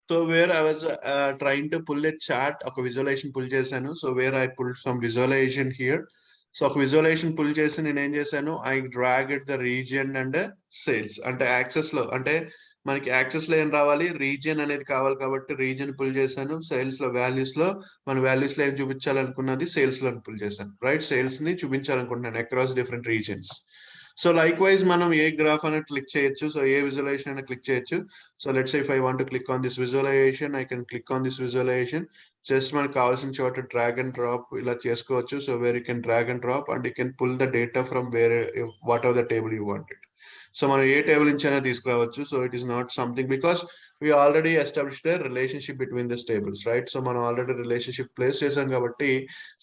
So where I was trying to pull a chart, a visualization pull chesanu. So where I pulled some visualization here. So visualization pull చేసి నేను ఏం చేశాను, I dragged the region and sales అంటే access లో, అంటే మనకి access లో ఏం రావాలి, రీజియన్ అనేది కావాలి కాబట్టి రీజియన్ పుల్ చేశాను. సేల్స్ లో వాల్యూస్ లో మన వాల్యూస్ లో ఏం చూపించాలనుకున్నది సేల్స్ లో పుల్ చేశాను, రైట్. సేల్స్ ని చూపించాలనుకుంటున్నాను across different regions. So likewise మనం ఏ గ్రాఫ్ అనేది క్లిక్ చేయొచ్చు, సో ఏ విజువలైజేషన్ అయినా క్లిక్ చేయొచ్చు. So let's say if I want to click on this visualisation, I can click on this visualisation. Just మనకు కావాల్సిన చోట డ్రాగ్ అండ్ డ్రాప్ ఇలా చేసుకోవచ్చు. So where you can drag and drop and you can pull the data from where whatever the table you wanted. So మనం ఏ table నుంచి అయినా తీసుకురావచ్చు. So it is not something because we already established a relationship between these tables, right? So మనం already relationship place చేసాం కాబట్టి,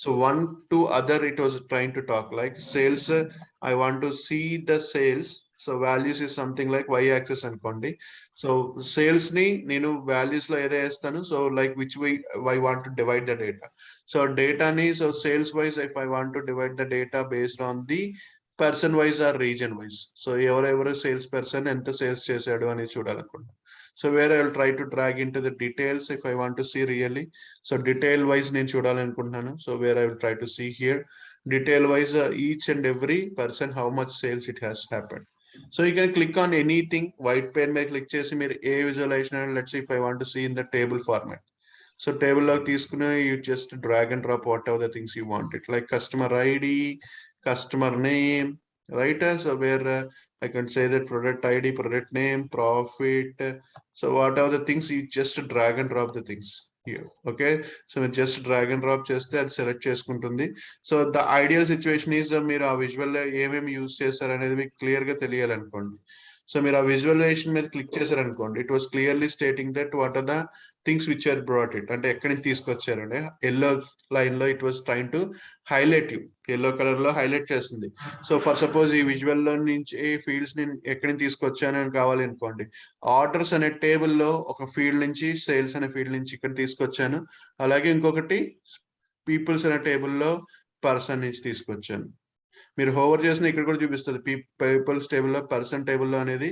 so one to other it was trying to talk like sales. I want to see the sales. So values is something like y axis అనుకోండి. So sales ని నేను values లో ఏదో వేస్తాను. So like which way I want to divide the data. So data ని, so sales wise if I want to divide the data based on the person wise or region wise. So ఎవరెవరు sales person ఎంత sales చేశాడు అనేది చూడాలనుకుంటున్నాను. So where I will try to drag in to the details if I want to see really. So detail wise నేను చూడాలనుకుంటున్నాను. So where I will try to see here detail wise each and every person how much sales it has happened. So you can click on anything. White pen మీద click చేసి మీరు ఏ visualization, let's if I want to see in the table format. So table లో తీసుకుని you just drag and drop whatever the things you want. like customer ID, customer name, right? So where I can say that product ID, product name, profit. So whatever the things, you just drag and drop the things here. Okay, so just drag and drop చేస్తే అది select చేసుకుంటుంది. So the ideal situation is మీరు ఆ visual ఏమేమి use చేస్తారు అనేది మీకు clear గా తెలియాలనుకోండి. సో మీరు ఆ విజువలైజేషన్ మీద క్లిక్ చేశారనుకోండి, it was clearly stating that what are the things which are brought it, అంటే ఎక్కడి నుంచి తీసుకొచ్చారంటే ఎల్లో లైన్ లో it was trying to highlight you, yellow colour లో హైలైట్ చేస్తుంది. సో ఫర్ సపోజ్ ఈ విజువల్ లో నుంచి ఫీల్డ్స్ నేను ఎక్కడి నుంచి తీసుకొచ్చాను అని కావాలి అనుకోండి, ఆర్డర్స్ అనే టేబుల్ లో ఒక ఫీల్డ్ నుంచి సేల్స్ అనే ఫీల్డ్ నుంచి ఇక్కడ తీసుకొచ్చాను. అలాగే ఇంకొకటి పీపుల్స్ అనే టేబుల్లో పర్సన్ నుంచి తీసుకొచ్చాను. మీరు హోవర్ చేసిన ఇక్కడ కూడా చూపిస్తుంది పీపుల్స్ టేబుల్లో పర్సన్ టేబుల్లో అనేది,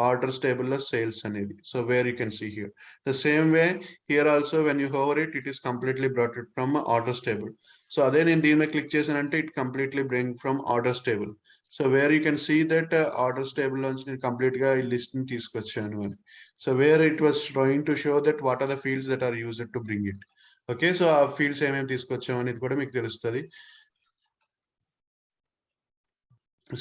ఆర్డర్స్ టేబుల్లో సేల్స్ అనేది. So where you can see here the same way here also when you hover it, it is completely brought it from orders table. So అదే నేను దీని మీద క్లిక్ చేశానంటే it completely bring from orders table. So where you can see that orders table నుంచి నేను complete గా ఈ list ని తీసుకొచ్చాను అని. So where it was trying to show that what are the fields that are used to bring it. Okay, so ఆ fields ఏమేమి తీసుకొచ్చాం అనేది కూడా మీకు తెలుస్తుంది.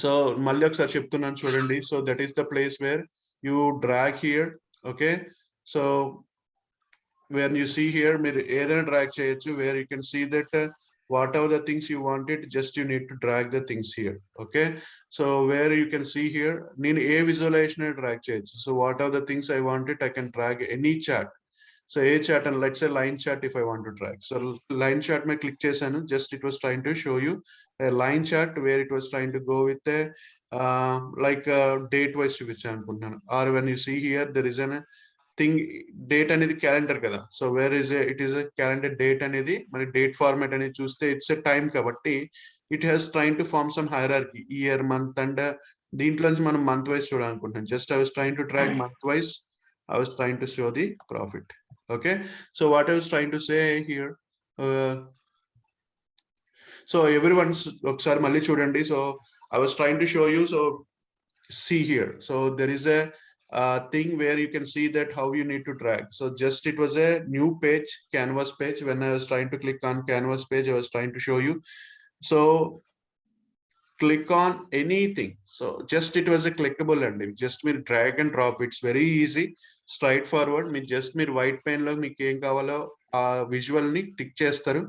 సో మళ్ళీ ఒకసారి చెప్తున్నాను చూడండి. So that is the place where you drag here. Okay, so when you see here మీరు ఏదైనా డ్రాగ్ చేయొచ్చు. Where you can see that whatever the things you wanted, just you need to drag the things here. Okay, so where you can see here నేను ఏ visualisation drag చేయొచ్చు. So whatever the things I wanted, I can drag any chart. So a chart, and let's say line chart if I want to drag. So line chart may click chesanu, just it was trying to show you a line chart where it was trying to go with a like date wise chupichanukuntunanu. Or when you see here there is an thing, date అనేది calendar కదా. So where is it is a calendar date అనేది మన date format అనేది చూస్తే it's a time కాబట్టి it has trying to form some hierarchy, year, month, and దీంట్లో నుంచి మనం month wise చూడాలనుకుంటున్నాం. Just I was trying to drag month wise, I was trying to show the profit. Okay, so what I was trying to say here, so everyone's ఒకసారి మళ్ళీ చూడండి. So I was trying to show you. So see here, so there is a thing where you can see that how you need to drag. So just it was a new page, canvas page. When I was trying to click on canvas page, I was trying to show you. So click on anything. So just it was a clickable ending, just me drag and drop. It's very easy, straight forward. Me just me white pen lo meeku em kavalo aa visual ni tick chestaru.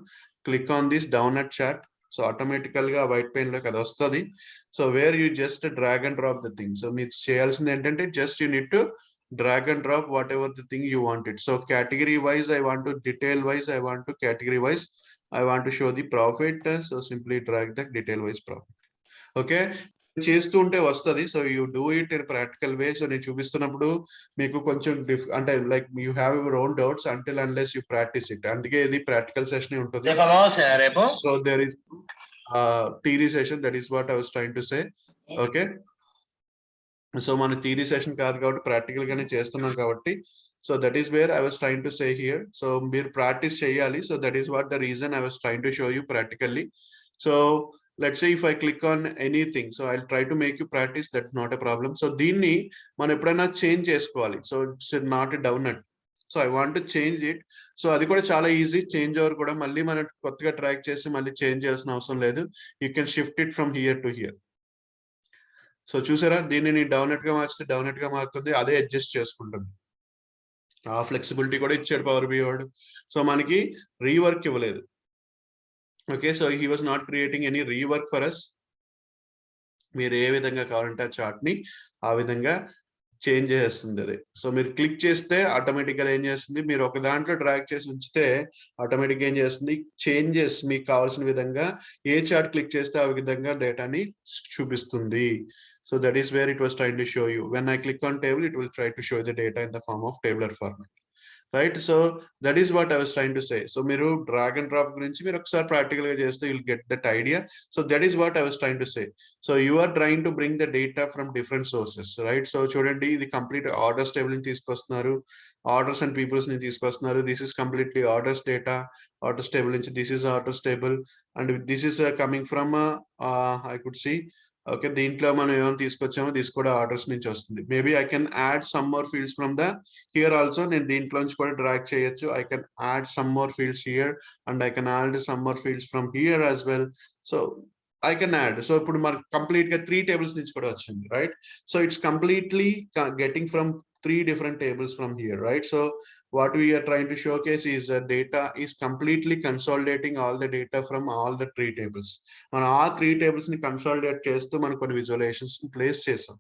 Click on this downward chart. So automatically ga white pen lo kada vastadi. So where you just drag and drop the thing. So me cheyalsindi entante just you need to drag and drop whatever the thing you wanted. So category wise I want to, detail wise I want to, category wise I want to show the profit. So simply drag the detail wise profit. Okay, చేస్తూ ఉంటే వస్తుంది. So you do it in practical way. So నేను చూపిస్తున్నప్పుడు మీకు కొంచెం అంటే like you have your own doubts until unless you practice it. అందుకే ఇది ప్రాక్టికల్ సెషన్ ఉంటుంది. So there is theory session, that is what I was trying to say. Okay, so మన theory session కాదు కాబట్టి ప్రాక్టికల్ గానే చేస్తున్నాం కాబట్టి So that is where I was trying to say here. So meer practice cheyali. So that is what the reason I was trying to show you practically. So let's say if I click on anything, so I'll try to make you practice. That's not a problem. So దీన్ని మనం ఎప్పుడైనా change చేసుకోవాలి. So it's not a down. So I want to change it. So అది కూడా చాలా easy. Change over కూడా మళ్ళీ మనం కొత్తగా ట్రాక్ చేసి మళ్ళీ చేంజ్ చేయాల్సిన అవసరం లేదు. You can shift it from here to hear. So చూసారా, దీన్ని డౌనెట్ గా మార్చితే డౌనెట్ గా మారుతుంది, అదే అడ్జస్ట్ చేసుకుంటుంది. ఆ ఫ్లెక్సిబిలిటీ కూడా ఇచ్చాడు పవర్ బి వాడు. సో మనకి రీవర్క్ ఇవ్వలేదు. Okay, so he was not creating any rework for us. మీరు ఏ విధంగా కావాలంటే ఆ చార్ట్ ని ఆ విధంగా చేంజ్ చేస్తుంది అది. సో మీరు క్లిక్ చేస్తే ఆటోమేటిక్ గా ఏం చేస్తుంది, మీరు ఒక దాంట్లో డ్రాగ్ చేసి ఉంచితే ఆటోమేటిక్ ఏం చేస్తుంది, చేంజెస్ మీకు కావాల్సిన విధంగా ఏ చార్ట్ క్లిక్ చేస్తే ఆ విధంగా డేటాని చూపిస్తుంది. So that is where it was trying to show you. When I click on table, it will try to show the data in the form of tabular format. Right, so that is what I was trying to say. So మీరు drag and drop గురించి మీరు ఒకసారి practical గా చేస్తే you'll get that idea. So that is what I was trying to say. So you are trying to bring the data from different sources, right. So చూడండి, ఇది complete orders table ని తీసుకొస్తున్నారు, orders and peoples ని తీసుకొస్తున్నారు. This is completely orders data. Orders table నుంచి this is orders table and this is coming from I could see. Okay, దీంట్లో మనం ఏమైనా తీసుకొచ్చామో దిస్ కూడా ఆర్డర్స్ నుంచి వస్తుంది. Maybe I can add some more fields from the here also. నేను దీంట్లో నుంచి కూడా డ్రాగ్ చేయొచ్చు. I can add some more fields here and I can add some more fields from here as well. So I can add. So ఇప్పుడు మనకు complete గా 3 tables నుంచి కూడా వచ్చింది, right. So it's completely getting from 3 different tables from here, right. So what we are trying to showcase is that data is completely consolidating all the data from all the 3 tables. మనం ఆ 3 tables ని consolidate చేస్తూ మనం కొన్ని visualisations place చేసాం.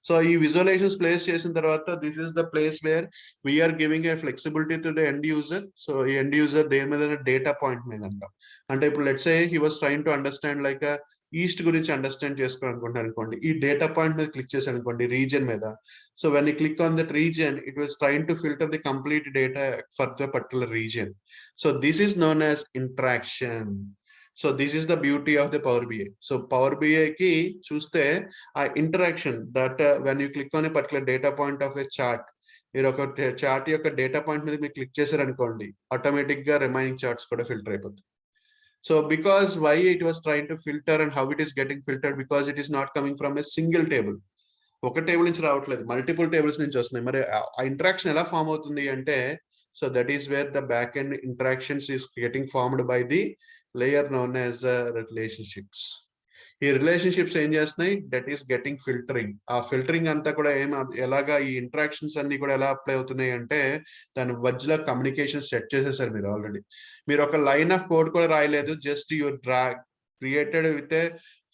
So ఈ visualisations place చేసిన తర్వాత this is the place where we're giving a flexibility to the end user. So ఈ ఎండ్ యూజర్ దేని మీద, డేటా పాయింట్ మీద అంటాం. అంటే ఇప్పుడు let's say he was trying to understand like east గురించి అండర్స్టాండ్ చేసుకోవాలనుకుంటున్నారు అనుకోండి. ఈ డేటా పాయింట్ మీద క్లిక్ చేసి అనుకోండి, రీజియన్ మీద. So when you click on that region, it was trying to filter the complete data for the particular region. So this is known as interaction. So this is the beauty of the power BI. So Power BI కి చూస్తే ఆ interaction that when you click on a particular data point of a chart, మీరు ఒక chart యొక్క data point మీద మీరు click చేశారనుకోండి, automatic గా రిమైనింగ్ చార్ట్స్ కూడా ఫిల్టర్ అయిపోతాయి. So because why it was trying to filter and how it is getting filtered, because it is not coming from a single table. ఒక table నుంచి రావట్లేదు, multiple tables నుంచి వస్తున్నాయి. మరి ఆ ఇంటరాక్షన్ ఎలా ఫామ్ అవుతుంది అంటే, so that is wear the back end interactions is getting formed by the layer known as relationships. ఈ రిలేషన్షిప్స్ ఏం చేస్తున్నాయి, దట్ ఈస్ గెటింగ్ ఫిల్టరింగ్. ఆ ఫిల్టరింగ్ అంతా కూడా ఎలాగా ఈ ఇంటరాక్షన్స్ అన్ని కూడా ఎలా అప్లై అవుతున్నాయి అంటే, దాని మధ్యలో కమ్యూనికేషన్ సెట్ చేసేసారు మీరు ఆల్రెడీ. మీరు ఒక లైన్ ఆఫ్ కోడ్ కూడా రాయలేదు, just your created with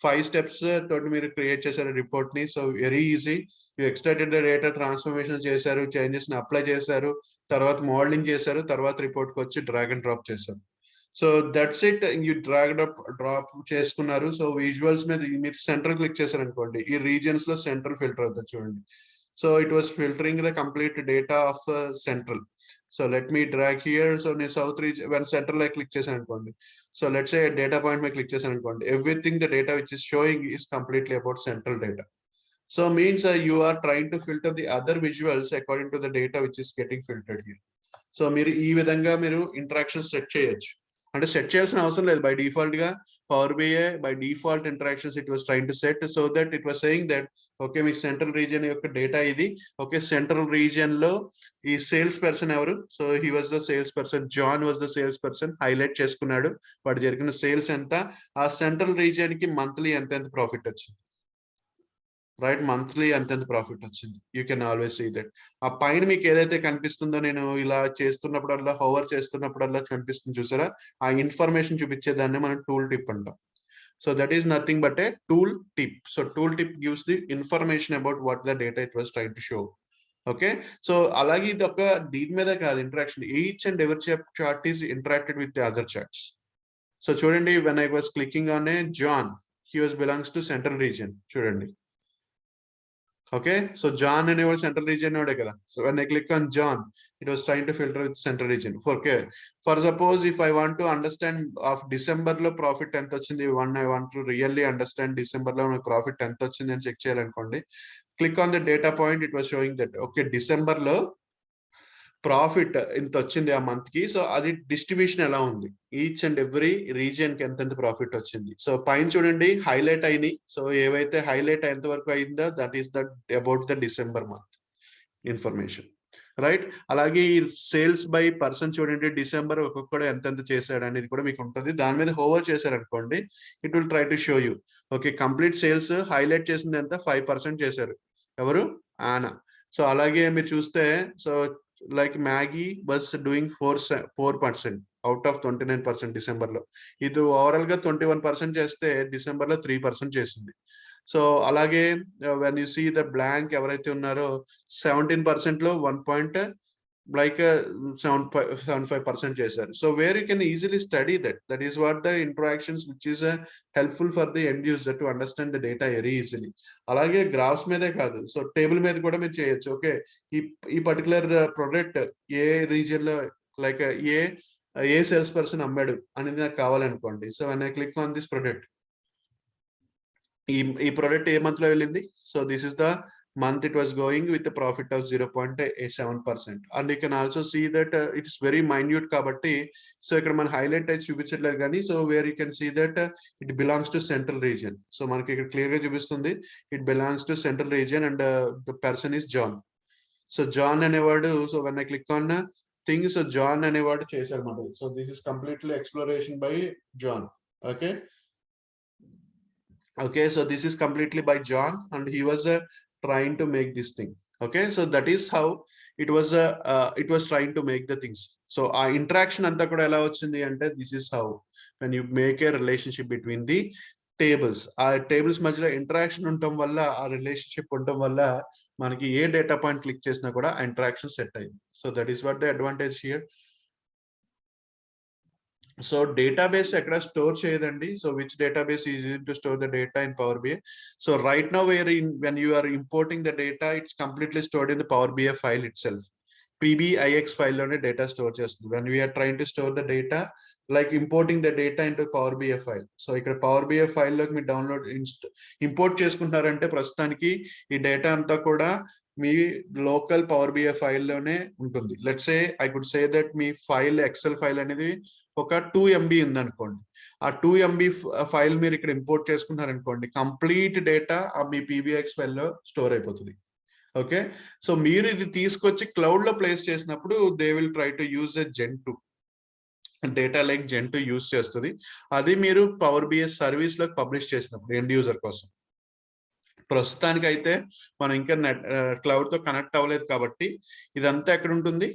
5 steps తోటి మీరు క్రియేట్ చేశారు రిపోర్ట్ ని. So very easy. You extracted the data, transformation చేశారు, చేంజెస్ ని అప్లై చేశారు, తర్వాత మోడలింగ్ చేశారు, తర్వాత రిపోర్ట్ కి వచ్చి డ్రాగ్ అండ్ డ్రాప్ చేశారు. So that's it. You drag drop చేసుకున్నారు. సో విజువల్స్ మీద మీరు సెంట్రల్ క్లిక్ చేశారు అనుకోండి, ఈ రీజియన్స్ లో సెంట్రల్ ఫిల్టర్ అవుతుంది చూడండి. So it was filtering the complete data of central. So let me drag here. So నేను సౌత్ రీజియన్ వెన్ సెంట్రల్ లో క్లిక్ చేశాను అనుకోండి, so let's say data point మీద క్లిక్ చేశాను అనుకోండి, everything the data which is showing is completely about central data. So means you are trying to filter the other visuals according to the data which is getting filtered here. So మీరు ఈ విధంగా మీరు interaction set చేయొచ్చు. అంటే set చేయాల్సిన అవసరం లేదు. By default గా Power BI by default interactions it was trying to set, so that it was saying that okay మీకు సెంట్రల్ రీజియన్ యొక్క డేటా ఇది. ఓకే, సెంట్రల్ రీజియన్ లో ఈ సేల్స్ పర్సన్ ఎవరు, so he was the sales person, John was the sales person, highlight చేసుకున్నాడు వాడు జరిగిన sales ఎంత, ఆ సెంట్రల్ రీజియన్ కి మంత్లీ ఎంత ప్రాఫిట్ వచ్చింది, రైట్. మంత్లీ ఎంత ప్రాఫిట్ వచ్చింది, you can always see that. ఆ పైన మీకు ఏదైతే కనిపిస్తుందో, నేను ఇలా చేస్తున్నప్పుడల్లా హోవర్ చేస్తున్నప్పుడల్లా కనిపిస్తుంది చూసారా, ఆ ఇన్ఫర్మేషన్ చూపించేదాన్ని మనం టూల్ టిప్ అంటాం. So that is nothing but a tool tip. So tool tip gives the information about what the data it was trying to show. Okay, so అలాగే ఇది ఒక దీని మీద కాదు interaction, each and every chart is interacted with the other charts. So చూడండి, when I was clicking on a John, he was belongs to central region చూడండి. Okay, so John అనేవాడు central region వాడే కదా. So when I click on John, it was trying to filter with central region. For suppose if I want to understand of December లో profit ఎంత వచ్చింది, I want to really understand December లో profit ఎంత వచ్చింది అని check చేయాలనుకోండి, click on the data point, it was showing that okay December లో profit ఇంత వచ్చింది ఆ మంత్ కి, సో అది డిస్ట్రిబ్యూషన్ ఎలా ఉంది, ఈచ్ అండ్ ఎవ్రీ రీజియన్ కి ఎంత ప్రాఫిట్ వచ్చింది. సో పైన చూడండి హైలైట్ అయినాయి. సో ఏవైతే హైలైట్ అయ్యేంత వరకు అయిందో that is the about the December month information, right. అలాగే ఈ సేల్స్ బై పర్సన్ చూడండి, డిసెంబర్ ఒక్కొక్కడు ఎంతెంత చేశాడు అనేది కూడా మీకు ఉంటుంది. దాని మీద హోవర్ చేశారు అనుకోండి, it will try to show you. Okay, complete sales highlight చేసింది ఎంత, 5% చేశారు ఎవరు, ఆనా. సో అలాగే మీరు చూస్తే, so like Maggi was doing 4% out of 29% December లో. ఇది ఓవరాల్ గా 21% చేస్తే డిసెంబర్ లో 3% చేసింది. సో అలాగే when you see the blank ఎవరైతే ఉన్నారో 17% లో 1.75% చేశారు. So where you can easily study that is what the interactions which is helpful for the end user to understand the data very easily. అలాగే graphs మీదే కాదు, so table మీద కూడా మీరు చేయొచ్చు. ఓకే, ఈ పర్టికులర్ ప్రొడక్ట్ ఏ రీజియన్ లో, లైక్ ఏ సేల్స్ పర్సన్ అమ్మాడు అనేది నాకు కావాలనుకోండి. So when I click on this product, ఈ ప్రొడక్ట్ ఏ మంత్ లో వెళ్ళింది, so this is the month it was going with a profit of 0.7%. and you can also see that it is very minute kabatti, so ikkada man highlight ayi chupinchatledu gaani, so where you can see that it belongs to central region. So manaki ikkada clear ga chupistundi it belongs to central region, and the person is John. So John అనేవాడు, so when I click on thing, so John అనేవాడు చేశాడు అన్నమాట. So this is completely exploration by John. Okay, so this is completely by John, and he was trying to make this thing. Okay, so that is how it was trying to make the things. So our interaction anta kuda ela vachindi ante, this is how when you make a relationship between the tables, ఆ tables మధ్యలో interaction ఉండటం వల్ల, ఆ relationship ఉండటం వల్ల మనకి ఏ data point click చేసినా కూడా ఆ ఇంటరాక్షన్ సెట్ అయింది. So that is what the advantage here. So database ఎక్కడ స్టోర్ చేయదండి. So which database is used to store the data in power BI. So right now when you are importing the data, it's completely stored in the Power BI file itself. PBIX file లోనే data store చేస్తుంది. when we are trying to store the data, like importing the data into Power BI file. So ఇక్కడ Power BI file లోకి మీరు download import చేసుకుంటున్నారంటే ప్రస్తుతానికి ఈ data అంతా కూడా మీ లోకల్ పవర్ బిఐ ఫైల్ లోనే ఉంటుంది. Let's say I could say that మీ ఫైల్ ఎక్సెల్ ఫైల్ అనేది ఒక 2 MB ఉంది అనుకోండి. ఆ 2 MB ఫైల్ మీరు ఇక్కడ ఇంపోర్ట్ చేసుకున్నారనుకోండి, కంప్లీట్ డేటా మీ పీబీఎక్స్ ఫైల్ లో స్టోర్ అయిపోతుంది. ఓకే, సో మీరు ఇది తీసుకొచ్చి క్లౌడ్ లో ప్లేస్ చేసినప్పుడు they will try to use a Gen2 data like Gen2 use చేస్తుంది. అది మీరు పవర్ బిఐ సర్వీస్ లో పబ్లిష్ చేసినప్పుడు ఎండ్ యూజర్ కోసం. ప్రస్తుతానికి అయితే మనం ఇంకా క్లౌడ్ తో కనెక్ట్ అవ్వలేదు కాబట్టి ఇదంతా ఎక్కడ ఉంటుంది,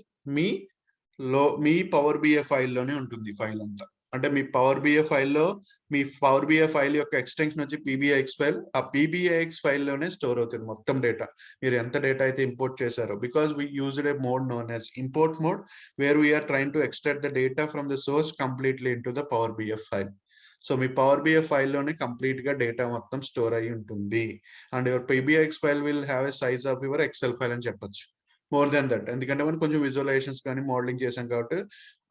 మీ పవర్ బిఐ ఫైల్ లోనే ఉంటుంది. ఫైల్ అంతా అంటే మీ పవర్ బిఐ ఫైల్లో మీ పవర్ బిఐ ఫైల్ యొక్క ఎక్స్టెన్షన్ వచ్చి పీబీఐఎక్స్ ఫైల్. ఆ పీబీఐఎక్స్ ఫైల్ లోనే స్టోర్ అవుతుంది మొత్తం డేటా, మీరు ఎంత డేటా అయితే ఇంపోర్ట్ చేశారో. Because we used a mode known as import mode, where we are trying to extract the data from the source completely in to the power BI file. So మీ power BI file లోనే complete గా data మొత్తం store అయి ఉంటుంది. And your PBIX file will have a size of your Excel file అని చెప్పొచ్చు. More than that, ఎందుకంటే మనం కొంచెం విజువలైజేషన్స్ కానీ మోడలింగ్ చేసాం కాబట్టి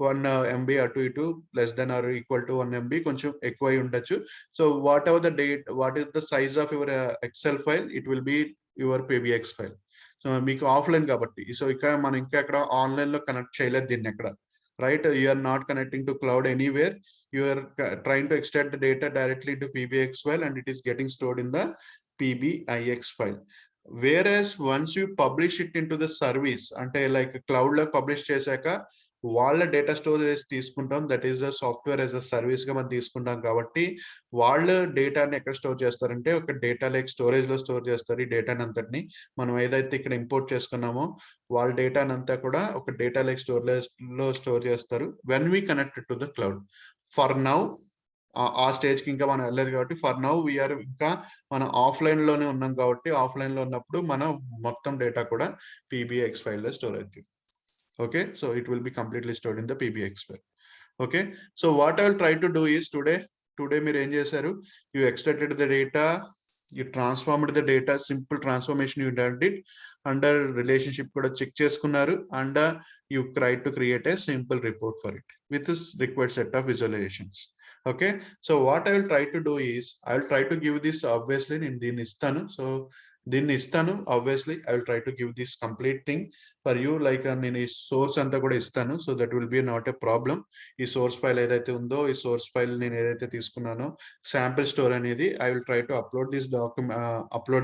1 MB అటు ఇటు less than or equal to 1 MB కొంచెం ఎక్కువ అయి ఉండొచ్చు. So whatever the date, what is the size of your Excel file, it will be your PBX file. So మీకు ఆఫ్లైన్ కాబట్టి, సో ఇక్కడ మనం ఇంకా ఎక్కడ ఆన్లైన్ లో కనెక్ట్ చేయలేదు దీన్ని ఎక్కడ, right? You are not connecting to cloud anywhere. You are trying to extract the data directly to PBX file, and it is getting stored in the PBIX file. Whereas once you publish it into the service, ante like cloud lo publish chesaka వాళ్ళ data storage తీసుకుంటాం, that is a software as a service గా మనం తీసుకుంటాం. కాబట్టి వాళ్ళు డేటాని ఎక్కడ store చేస్తారంటే ఒక డేటా లేక్ స్టోరేజ్ లో స్టోర్ చేస్తారు. ఈ డేటాని అంతటిని మనం ఏదైతే ఇక్కడ ఇంపోర్ట్ చేసుకున్నామో వాళ్ళ డేటాని అంతా కూడా ఒక డేటా లేక్ స్టోరేజ్ లో స్టోర్ చేస్తారు when we connected to the cloud. For now ఆ స్టేజ్ కి ఇంకా మనం వెళ్ళలేదు కాబట్టి, ఫర్ నౌ వీఆర్ ఇంకా మనం ఆఫ్లైన్ లోనే ఉన్నాం కాబట్టి, ఆఫ్లైన్ లో ఉన్నప్పుడు మనం మొత్తం డేటా కూడా పీబీఎక్స్ ఫైల్ లో స్టోర్ అవుతుంది. Okay, so it will be completely stored in the PBX file. Okay, so what I will try to do is today మీరు ఏం చేశారు, you extracted the data, you transformed the data, simple transformation you did it, under relationship కూడా check చేసుకున్నారు, and you tried to create a simple report for it with this required set of visualizations. Okay, so what I will try to do is I will try to give this, obviously నేను దీన్ని ఇస్తాను. So దీన్ని ఇస్తాను. Obviously I will try to give this complete thing for you. Like నేను ఈ source అంతా కూడా ఇస్తాను. So that will be not a problem. ఈ సోర్స్ ఫైల్ ఏదైతే ఉందో, ఈ సోర్స్ ఫైల్ నేను ఏదైతే తీసుకున్నానో శాంపిల్ స్టోర్ అనేది, I will try to upload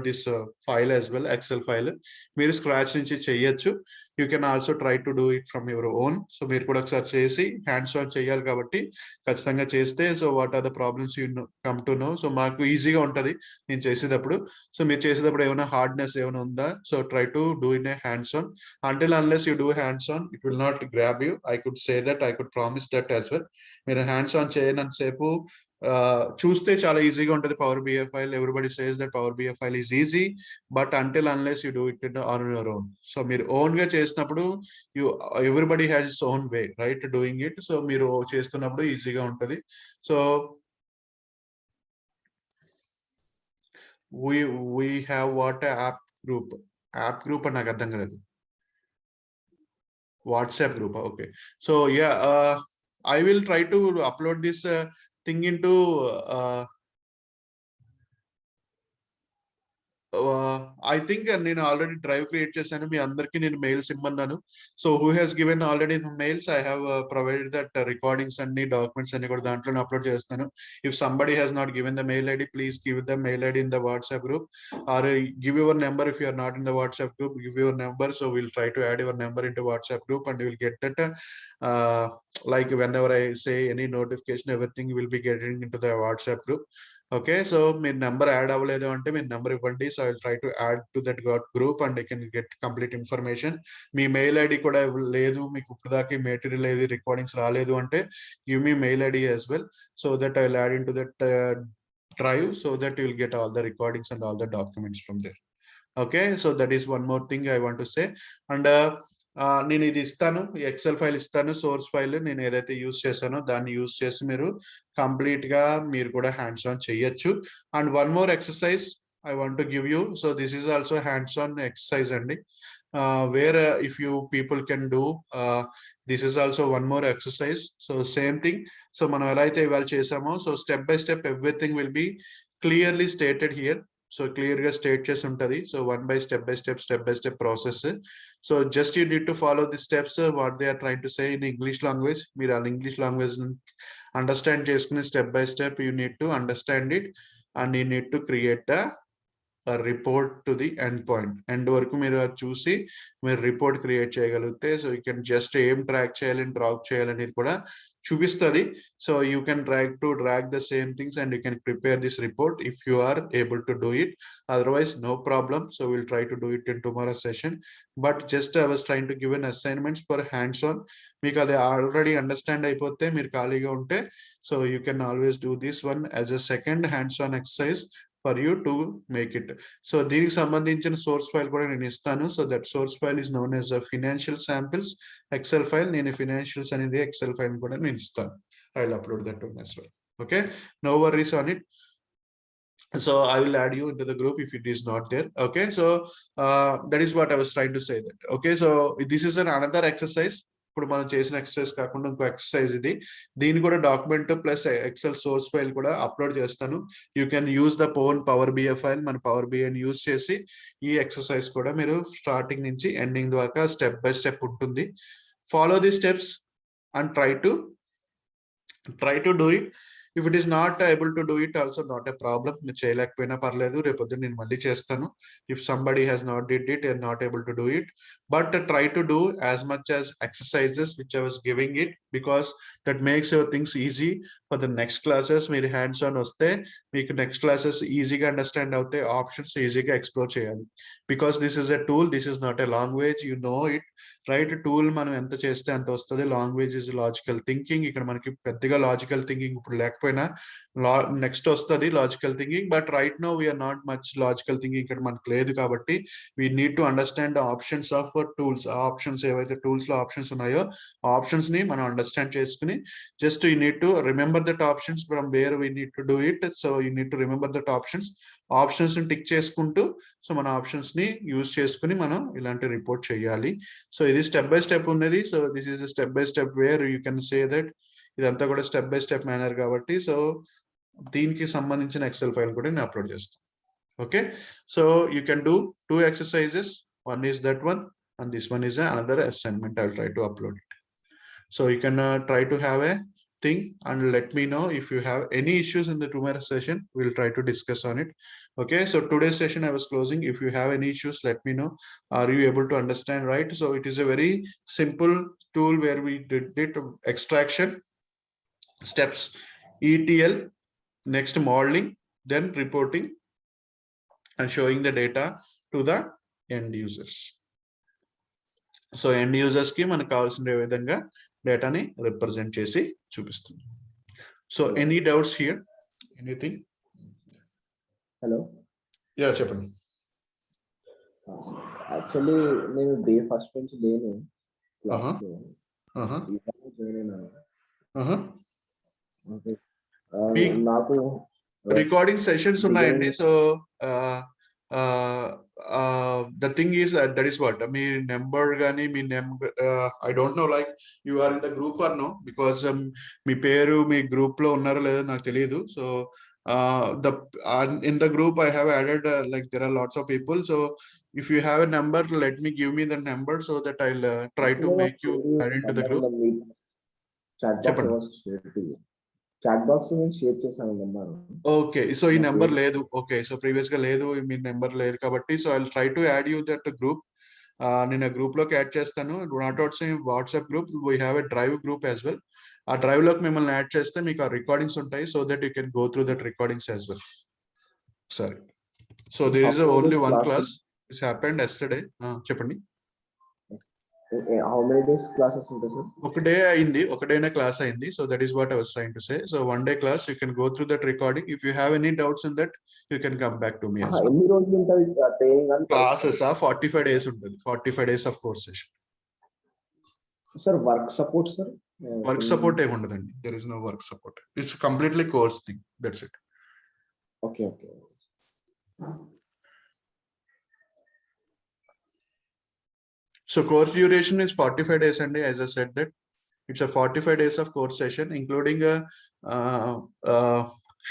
this file as well, Excel file. మీరు స్క్రాచ్ నుంచి చెయ్యొచ్చు. You can also try to do it from your own. So మీరు కూడా ఒకసారి చేసి హ్యాండ్స్ ఆన్ చేయాలి కాబట్టి ఖచ్చితంగా చేస్తే, so what are the problems you come to know. So మాకు ఈజీగా ఉంటుంది నేను చేసేటప్పుడు. సో మీరు చేసేటప్పుడు ఏమైనా హార్డ్నెస్ ఏమైనా ఉందా, so try to do in a hands on. until unless you do hands on, it will not grab you. I could say that, I could promise that as well. మీరు hands on చేయనంతసేపు చూస్తే చాలా ఈజీగా ఉంటుంది Power BI file. Everybody says that Power BI file is easy, but until unless you do it on your own. So మీరు own గా చేసినప్పుడు everybody has its own way right doing it. So మీరు చేస్తున్నప్పుడు ఈజీగా ఉంటుంది. So we have what app group అని నాకు అర్థం కాలేదు. WhatsApp group. Okay. So yeah, I will try to upload this thing into I think నేను ఆల్రెడీ డ్రైవ్ క్రియేట్ చేశాను. మీ అందరికి నేను మెయిల్స్ ఇమ్మన్నాను. So who has given already mails, I have provided that recordings అన్ని, డాక్యుమెంట్స్ అన్ని కూడా దాంట్లోనే అప్లోడ్ చేస్తాను. If somebody has not given the mail ID, please give the mail ID in the WhatsApp group, or give your number. If you are not in the WhatsApp group, give your number. So will try to add your number in to WhatsApp group and will get that like whenever I say any notification, everything will be getting into the WhatsApp group. Okay, so my number add avaledu ante my number ivvandi. So I will try to add to that group and I can get complete information. Me mail ID కూడా లేదు మీకు ఇప్పటిదాకా material ఏది recordings రాలేదు అంటే give me mail ID as well, so that I will add into that drive, so that you will get all the recordings and all the documents from there. Okay, so that is one more thing I want to say. And నేను ఇది ఇస్తాను, XL file ఇస్తాను, source file నేను ఏదైతే use చేశానో దాన్ని use చేసి మీరు కంప్లీట్ గా మీరు కూడా హ్యాండ్స్ ఆన్ చేయొచ్చు. And one more exercise I want to give you. So this is also hands on exercise అండి, where if you people can do this is also one more exercise. So same thing. So మనం ఎలా అయితే ఇవాళ చేసామో, so step by step everything will be clearly stated here. So clear గా state చేసి ఉంటుంది. So step by step process. So just you need to follow the steps what they are trying to say in English language. మీరు ఆ English language understand చేసుకుని step by step you need to understand it and you need to create the report to the end point. End వరకు మీరు అది చూసి మీరు report create చేయగలిగితే, so you can just ఏం ట్రాక్ చేయాలి, డ్రాప్ చేయాలనేది కూడా చూపిస్తుంది. So you can drag the same things and you can prepare this report if you are able to do it. Otherwise no problem. So will try to do it in tomorrow session. But just I was trying to give an assignments for hands on. మీకు అది already understand అయిపోతే మీరు ఖాళీగా ఉంటే, so you can always do this one as a second hands on exercise for you to make it. So దీనికి సంబంధించిన source file కూడా నేను ఇస్తాను. So that source file is known as financial samples Excel file. నేను financials అనేది Excel file కూడా నేను ఇస్తాను. I will upload that one as well. Okay, no worries on it. So I will add you into the group if it is not there. Okay, so that is what I was trying to say that. Okay, so this is another exercise. ఇప్పుడు మనం చేసిన exercise కాకుండా ఇంకో exercise ఇది. దీని కూడా document plus Excel source file కూడా upload చేస్తాను. You can use the power BI file. మన పవర్ బిఐని యూజ్ చేసి ఈ ఎక్సర్సైజ్ కూడా మీరు స్టార్టింగ్ నుంచి ఎండింగ్ దాకా స్టెప్ బై స్టెప్ ఉంటుంది. Follow the steps and try to do it. If it is not able to do it also not a problem. మీరు చేయలేకపోయినా పర్లేదు, రేపొద్దు నేను మళ్ళీ చేస్తాను. If somebody has not did it and not able to do it, but try to do as much as exercises which I was giving it, because that makes your things easy for the next classes. మీరు hands on వస్తే మీకు next classes ఈజీగా understand అవుతాయి, options ఈజీగా explore చేయాలి. Because this is a tool, this is not a language, you know it right. Tool మనం ఎంత చేస్తే అంత వస్తుంది. Language is logical thinking. ఇక్కడ మనకి పెద్దగా లాజికల్ థింకింగ్ ఇప్పుడు లేకపోయినా నెక్స్ట్ వస్తుంది logical thinking, but right no we're not much logical thinking ఇక్కడ మనకు లేదు. కాబట్టి we need to understand the options of tools. ఆ ఆప్షన్స్ ఏవైతే టూల్స్ లో ఆప్షన్స్ ఉన్నాయో ఆ ఆప్షన్స్ ని మనం అండర్స్టాండ్ చేసుకుని just you need to remember that options from where we need to do it. So you need to remember that options ని tick చేసుకుంటూ, సో మన ఆప్షన్స్ ని యూజ్ చేసుకుని మనం ఇలాంటి రిపోర్ట్ చేయాలి. సో ఇది స్టెప్ బై స్టెప్ ఉన్నది. So this is step by step wear you can say that ఇదంతా కూడా స్టెప్ బై స్టెప్ మేనర్ కాబట్టి. సో దీనికి సంబంధించిన ఎక్సెల్ ఫైల్ కూడా నేను అప్లోడ్ చేస్తాను. Okay, so you can do 2 exercises. One is that one, and this one is another assignment. I'll try to upload it. So you can try to have a thing and let me know if you have any issues in the tomorrow session. We'll try to discuss on it. Okay, so today's session I was closing. If you have any issues, let me know. Are you able to understand, right? So it is a very simple tool where we did extraction steps, ETL, next modeling, then reporting and showing the data to the end users. So end users కి మనకు కావాల్సిన విధంగా డేటాని represent చేసి చూపిస్తుంది. So any doubts here, anything? Hello, yeah చెప్పండి. Actually నేను day first నుంచి లేను. నాకు రికార్డింగ్ సెషన్స్ ఉన్నాయండి. So the thing is that is what me number గానీ మీ number I don't know like you are in the group or no, because మీ పేరు మీ group లో ఉన్నారో లేదో నాకు తెలియదు. So the in the group I have added like there are lots of people, so if you have a number, let me give me the number so that I'll try to make you add into the group. Chat box లో share చేశాను number. Okay, so ఈ number లేదు. Okay, so previous గా లేదు, మీ number లేదు కాబట్టి so I try to add you that group. నేను గ్రూప్ లోకి యాడ్ చేస్తాను. Not out same WhatsApp group, we have a drive group as well. ఆ డ్రైవ్ లోకి మిమ్మల్ని యాడ్ చేస్తే మీకు ఆ రికార్డింగ్స్ ఉంటాయి, so that you can go through that recordings as well. సరే, so there is only one class it's happened yesterday. చెప్పండి. How many days classes ఉంటాయి సార్? ఒక డే అయింది, ఒక డేనే క్లాస్ అయింది. So that is what I was trying to say. So one day class, you can go through that recording. If you have any doubts in that you can come back to me. ఎన్ని రోజులు ఉంటుంది training? అని classes 45 days ఉంటుంది. 45 days of course session. Sir work support sir? Work support ఏమి ఉండదండి. There is no work support. It's completely course thing. That's it. Okay okay. So course duration is 45 days, and as I said that it's a 45 days of course session, including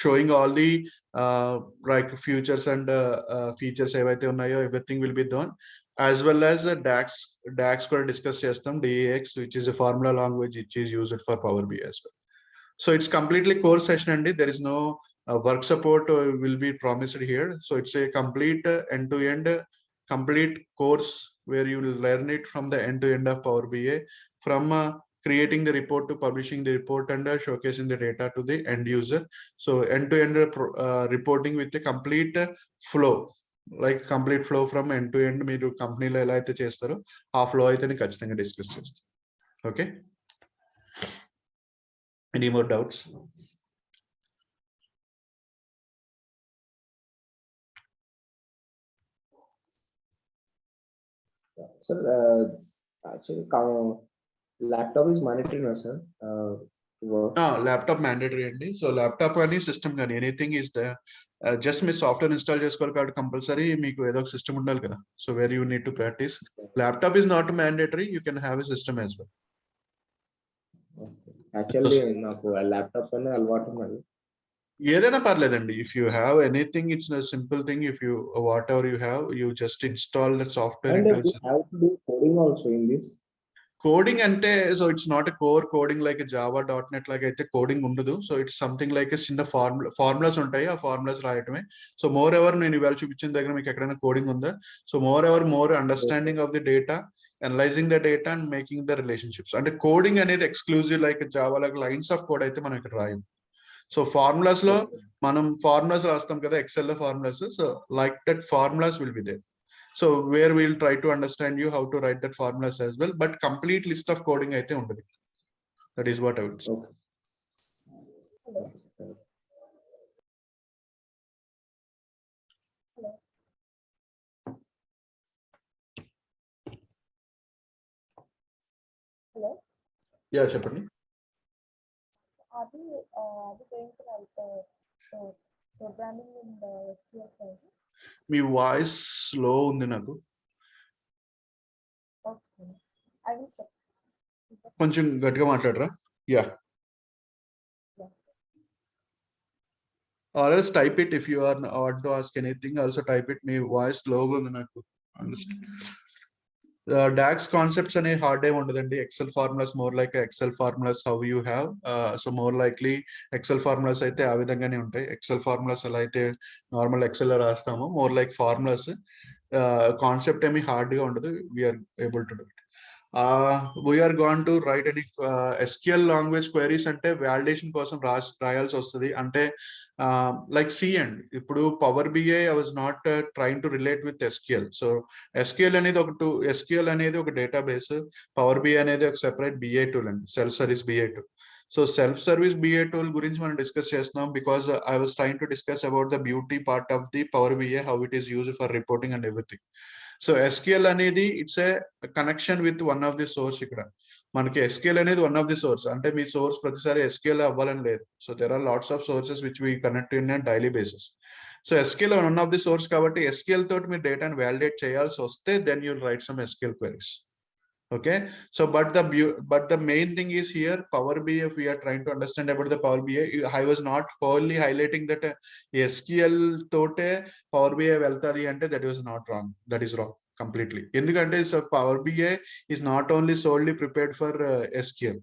showing all the like features and features evaithe unnayo, everything will be done, as well as DAX కూడా discuss చేస్తాం. DAX, which is a formula language which is used for PowerBi as well. So it's completely course session and there is no work support will be promised here. So it's a complete end-to-end complete course where you will learn it from the end to end of PowerBi, from creating the report to publishing the report and showcasing the data to the end user. So end to end reporting with a complete flow, like complete flow from end to end. Meeru company lo ela aithe chestaro aa flow aithe ni kachithanga discuss chestam. Okay, any more doubts? Sir, actually, laptop is mandatory, no, sir? Laptop mandatory అండి. So laptop కానీ system కానీ anything is just me software install చేసుకోవాలి కాబట్టి compulsory మీకు ఏదో ఒక system ఉండాలి కదా. So where you need to practice. Laptop is not mandatory, you can have a system as well. Actually నాకు ల్యాప్టాప్ అనే అలవాటు ఉన్నది. ఏదైనా పర్లేదండి. If you have anything, it's a simple thing. If you whatever you have, you just install that software. And we have to do coding also in this. Coding అంటే so it's not a core coding like Java .NET లాగా అయితే coding ఉండదు. So it's something like చిన్న formulas ఉంటాయి, ఆ formulas రాయటమే. So more ever నేను ఇవాళ చూపించిన దగ్గర మీకు ఎక్కడైనా కోడింగ్ ఉందా? So more understanding of the data, analysing the data and making the relationships. అంటే కోడింగ్ అనేది ఎక్స్క్లూజివ్ లైక్ జావా లాగా లైన్స్ ఆఫ్ కోడ్ అయితే మనం ఇక్కడ రాయం. సో ఫార్ములాస్ లో మనం ఫార్ములాస్ రాస్తాం కదా, ఎక్సెల్ లో formulas. So like that formulas will be there. So where we'll try to understand you how to write that formulas as well, but complete list of coding aithe undadu. That is what I would say. Hello. Yeah, చెప్పండి. అది programming in SQL side. Me voice slow ఉంది నాకు. కొంచెం గట్టిగా మాట్లాడరా? Yeah, or else type it if you are want to ask anything. Also type it. Me voice logo naku understand. DAX concepts and a hard day ఉండదండి. Excel formulas more like Excel formulas how you have. So more likely Excel formulas అయితే ఆ విధంగానే ఉంటాయి. Excel formulas ఎలా అయితే normal Excel లో రాస్తామో more like formulas. Concept ఏమి హార్డ్ గా ఉండదు. We are able to do it. We are going to write any SQL language queries అంటే validation కోసం రాయాల్సి వస్తుంది. అంటే like C and ఇప్పుడు Power BI I was not trying to relate with SQL. So SQL అనేది ఒక database, Power BI అనేది ఒక సెపరేట్ BI టూల్ అండి, self service BI tool. So self service BI tool గురించి మనం డిస్కస్ చేస్తున్నాం because I was trying to discuss about the beauty part of the Power BI, how it is used for reporting and everything. So SQL అనేది it's a connection with one of the source. ఇక్కడ మనకి SQL అనేది one of the source, అంటే మీ source ప్రతిసారి SQL అవ్వాలని లేదు. So there are lots of sources which we connect in daily basis. So SQL one of the source కాబట్టి SQL తోటి మీరు డేటాను వ్యాలిడేట్ చేయాల్సి వస్తే then you'll write some SQL queries. Okay, so but the main thing is here Power BI. If we are trying to understand about the Power BI, I was not wholly highlighting that SQL tote Power BI veltadi ante that was not wrong. That is wrong completely. Endukante so Power BI is not only solely prepared for SQL,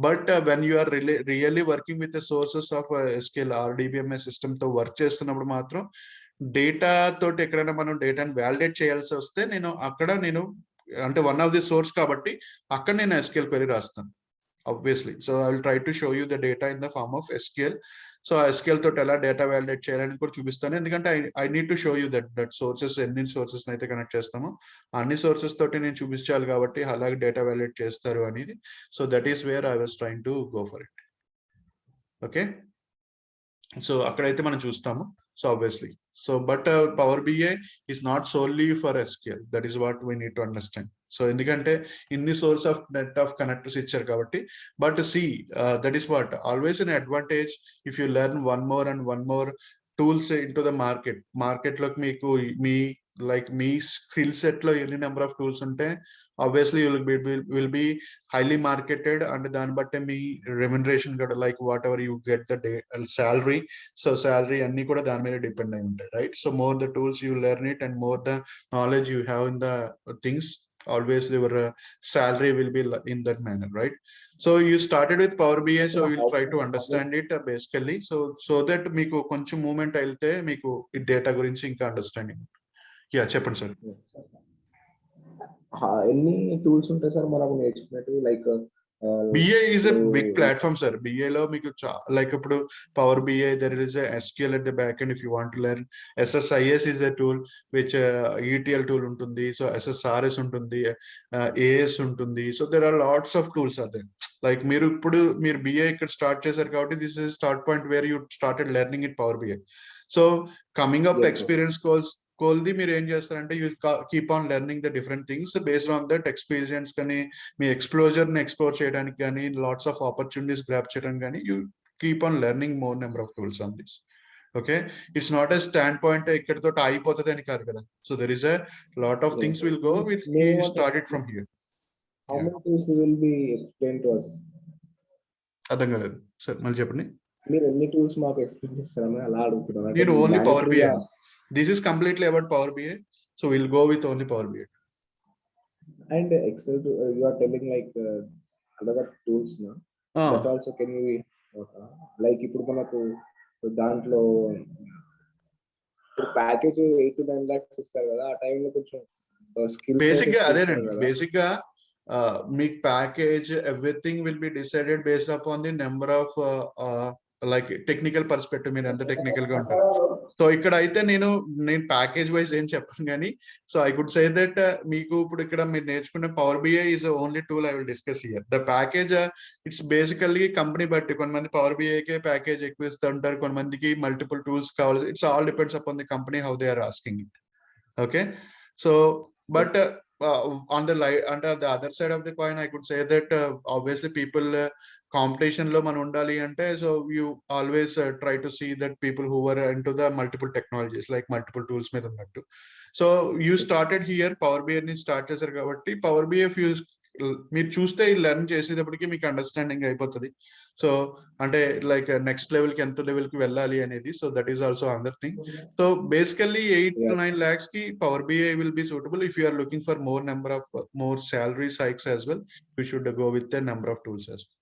but when you are really working with the sources of SQL or DBMS system to work చేస్తున్నప్పుడు మాత్రం data తోటి ఎక్కడైనా మనం డేటాను validate చేయాల్సి వస్తే నేను అంటే వన్ ఆఫ్ ది సోర్స్ కాబట్టి అక్కడ నేను SQL క్వెరీ రాస్తాను obviously. So I will try to show you the data in the form of SQL. So SQL తోటి ఎలా డేటా వ్యాలిడేట్ చేయాలని కూడా చూపిస్తాను, ఎందుకంటే I need to show you that sources ఎన్ని సోర్సెస్ అయితే కనెక్ట్ చేస్తామో అన్ని సోర్సెస్ తోటి నేను చూపించాలి కాబట్టి అలాగే డేటా వ్యాలిడేట్ చేస్తారు అనేది. So that is where I was trying to go for it. Okay, so అక్కడైతే మనం చూస్తాము. So obviously so but Power BI is not solely for SQL. That is what we need to understand. So ఎందుకంటే ఇన్ని source of net of connectors ఇచ్చారు కాబట్టి. But see that is what always an advantage if you learn one more tools in to the market లోకి మీకు మీ skill set లో ఎన్ని number of tools ఉంటే obviously you will be highly marketed, and దాన్ని బట్టే మీ రెమ్యునరేషన్ కూడా like what ever you get the salary. So salary అన్ని కూడా దాని మీద డిపెండ్ అయి ఉంటాయి, right? So more the tools you learn it and more the knowledge you have in the things, always your salary will be in that manner, right? So you started with Power BI, so you'll try to understand it basically, so that మీకు కొంచెం moment అయితే మీకు ఈ data గురించి ఇంకా understanding. Yeah చెప్పండి sir. ఎన్ని tools ఉంటాయి సార్ మనం నేర్చుకున్నట్టు? Like BI is a big platform, sir. BI లో మీకు like ఇప్పుడు Power BI, there is a SQL at the back end if you want to learn. SSIS is a tool which ETL tool ఉంటుంది. So SSRS ఉంటుంది, AS ఉంటుంది. So there are lots of tools are there. Like మీరు BI ఇక్కడ start చేశారు కాబట్టి this is start point where you started learning it Power BI. So coming up experience కోల్ది మీరు ఏం చేస్తారంటే you keep on learning the different things based on that experience, కానీ మీ ఎక్స్ప్లోజర్ ని explore చేయడానికి కానీ లాట్స్ ఆఫ్ ఆపర్చునిటీస్ గ్రాప్ చేయడానికి కానీ you keep on learning more number of tools on this. Okay, it's not a stand point ఇక్కడతో అయిపోతుంది అని కాదు కదా. So there is a lot of things will go with started from here. How many tools will be explain to us? అర్థం కాలేదు sir, మళ్ళీ చెప్పండి. మీరు ఎన్ని టూల్స్ మాకు ఎక్స్ప్లెయిన్ చేస్తారని అలా అడుగుతున్నాను. నేను only Power BI. This is completely about Power BI, so we'll go with only Power BI. And Excel, you are telling like other tools, no? That also can you like ఇప్పుడు మనకు దాంట్లో package 8 to 9 lakhs ఇస్తారు కదా, ఆ టైంలో కొంచెం skills basic గా అదేనండి. బేసిక్ గా మీ package everything will be decided based upon the number of like technical perspective, మీరు ఎంత టెక్నికల్ గా ఉంటారు. సో ఇక్కడ అయితే నేను ప్యాకేజ్ వైజ్ ఏం చెప్పను కానీ, so I could say that మీకు ఇప్పుడు ఇక్కడ మీరు నేర్చుకునే Power BI is only tool I will discuss here. The package it's basically company బట్టి, కొంతమంది పవర్ బిఐకే ప్యాకేజ్ ఎక్కువ ఇస్తూ ఉంటారు, కొంతమందికి మల్టిపుల్ టూల్స్ కావాలి. It's all depends upon the company how they are asking it. Okay, so but on the other side of the coin, I could say that obviously people competition lo man undali ante, so you always try to see that people who were into the multiple technologies like multiple tools మీద ఉన్నట్టు. So you started here Power BI ni start చేశారు కాబట్టి Power BI if you మీరు చూస్తే learn చేసేటప్పటికి మీకు understanding అయిపోతుంది. So అంటే లైక్ నెక్స్ట్ లెవెల్ కి ఎంత లెవెల్ కి వెళ్ళాలి అనేది. So that is also another thing. So basically 8 to 9 lakhs కి Power BI will be suitable. If you are looking for more salary hikes as well, you should go with the number of tools as well.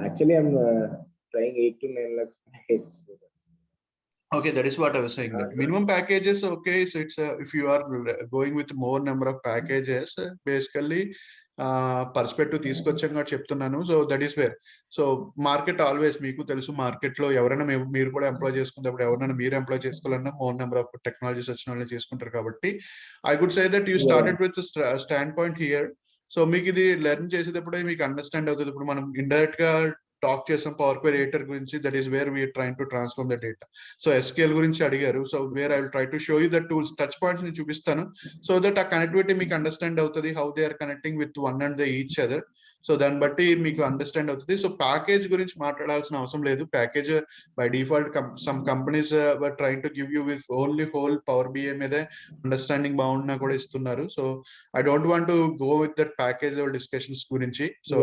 Actually, I'm trying 8 to 9 lakhs packages. Okay, that is what I was saying. That minimum packages, okay. So it's if you are going with more number of packages, basically perspective తీసుకొచ్చాం కాబట్టి చెప్తున్నాను. So that is wear. So market always మీకు తెలుసు, market లో ఎవరైనా మీరు కూడా employee చేసుకున్నప్పుడు ఎవరైనా మీరు ఎంప్లాయ్ చేసుకోవాలన్నా మోర్ నెంబర్ ఆఫ్ టెక్నాలజీస్ వచ్చిన వాళ్ళని చేసుకుంటారు. కాబట్టి I could say that you started with stand point here. So మీకు ఇది లెర్న్ చేసేటప్పుడే మీకు అండర్స్టాండ్ అవుతుంది. ఇప్పుడు మనం ఇండైరెక్ట్ గా టాక్ చేసాం పవర్ క్వెరీ ఎడిటర్ గురించి. That is where we are trying to transform the data. So SQL గురించి అడిగారు. So where I will try to show you the tools, touch points ని చూపిస్తాను. సో దట్ ఆ కనెక్టివిటీ మీకు understand అవుతుంది, how they are connecting with one and the each other. So దాన్ని బట్టి మీకు అండర్స్టాండ్ అవుతుంది. సో ప్యాకేజ్ గురించి మాట్లాడాల్సిన అవసరం లేదు. Package by default some companies were trying to give you with only whole power BI మీదే అండర్స్టాండింగ్ బాగున్నా కూడా ఇస్తున్నారు. So I don't want to go with that package level discussions గురించి. సో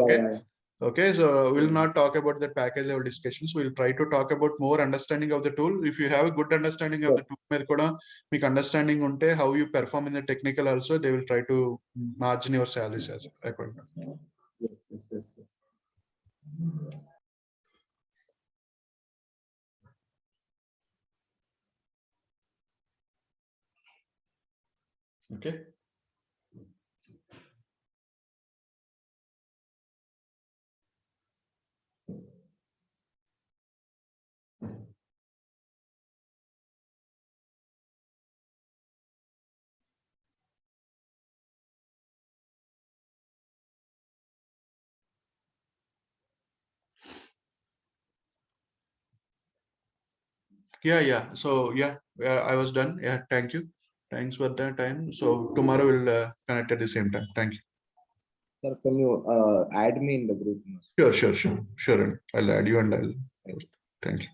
okay, so we'll not talk about the package level discussions. We'll try to talk about more understanding of the tool. If you have a good understanding of the tool med kuda meek understanding unte how you perform in the technical also, they will try to margin your salaries as according. Yes. Okay. Yeah. So yeah, I was done. Yeah, thank you. Thanks for the time. So tomorrow we'll connect at the same time. Thank you. Sir, can you add me in the group? Sure. I'll add you and I'll. Thank you.